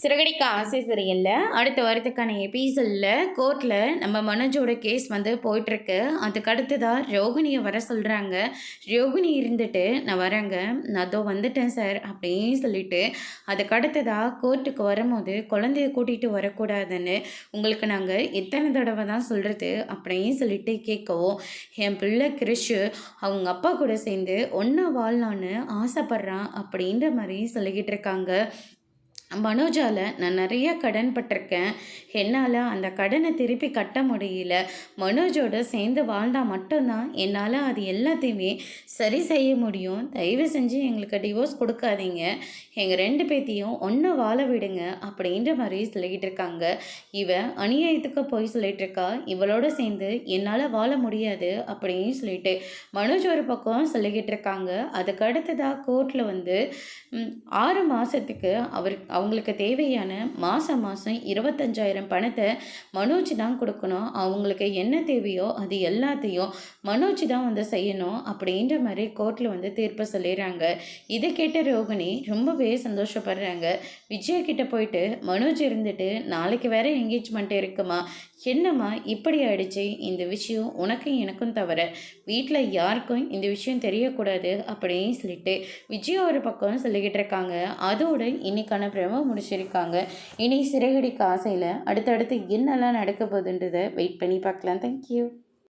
சிறகடிக்க ஆசை சீரியலில் அடுத்த வாரத்துக்கான எபிசோடில் கோர்ட்டில் நம்ம மனோஜோட கேஸ் வந்து போயிட்டுருக்கு. அதுக்கு அடுத்ததாக ரோகிணியை வர சொல்கிறாங்க. ரோகிணி இருந்துட்டு நான் வரேங்க, நான் அதோ வந்துட்டேன் சார் அப்படின்னு சொல்லிட்டு அதுக்கு அடுத்ததாக கோர்ட்டுக்கு வரும்போது குழந்தைய கூட்டிகிட்டு வரக்கூடாதுன்னு உங்களுக்கு நாங்கள் எத்தனை தடவை தான் சொல்கிறது அப்படின்னு சொல்லிட்டு கேட்கவும், என் பிள்ளை கிறிஷு அவங்க அப்பா கூட சேர்ந்து ஒன்றா வாழலான்னு ஆசைப்பட்றான் அப்படின்ற மாதிரி சொல்லிக்கிட்டு இருக்காங்க. மனோஜால் நான் நிறைய கடன் பட்டிருக்கேன், என்னால் அந்த கடனை திருப்பி கட்ட முடியல. மனோஜோட சேர்ந்து வாழ்ந்தால் மட்டும்தான் என்னால் அது எல்லாத்தையுமே சரி செய்ய முடியும். தயவு செஞ்சு எங்களுக்கு டிவோர்ஸ் கொடுக்காதீங்க, எங்கள் ரெண்டு பேர்த்தையும் ஒன்று வாழ விடுங்க அப்படின்ற மாதிரி சொல்லிக்கிட்டு இருக்காங்க. இவன் அநியாயத்துக்கு போய் சொல்லிட்டு இருக்கா, இவளோட சேர்ந்து என்னால் வாழ முடியாது அப்படின்னு சொல்லிட்டு மனோஜ் ஒரு பக்கம் சொல்லிக்கிட்டு இருக்காங்க. அதுக்கு அடுத்ததாக கோர்ட்டில் வந்து 6 மாதத்துக்கு அவங்களுக்கு தேவையான மாதம் 25,000 பணத்தை மனோஜ் தான் கொடுக்கணும். அவங்களுக்கு என்ன தேவையோ அது எல்லாத்தையும் மனோஜ் தான் வந்து செய்யணும் அப்படின்ற மாதிரி கோர்ட்டில் வந்து தீர்ப்பு சொல்லிடுறாங்க. இதை கேட்ட ரோகிணி ரொம்பவே சந்தோஷப்படுறாங்க. விஜயக்கிட்ட போயிட்டு மனோஜ் இருந்துட்டு நாளைக்கு வேற என்கேஜ்மெண்ட் இருக்குமா, என்னம்மா இப்படி ஆயிடுச்சு, இந்த விஷயம் உனக்கும் எனக்கும் தவிர வீட்டில் யாருக்கும் இந்த விஷயம் தெரியக்கூடாது அப்படின்னு சொல்லிட்டு விஜய் ஒரு பக்கம் சொல்லிக்கிட்டு இருக்காங்க. அதோட இன்னைக்கான பிரமோ முடிச்சிருக்காங்க. இனி சிறகடிக்க ஆசையில் அடுத்தடுத்து என்னெல்லாம் நடக்க போகுதுன்றதை வெயிட் பண்ணி பார்க்கலாம். தேங்க்யூ.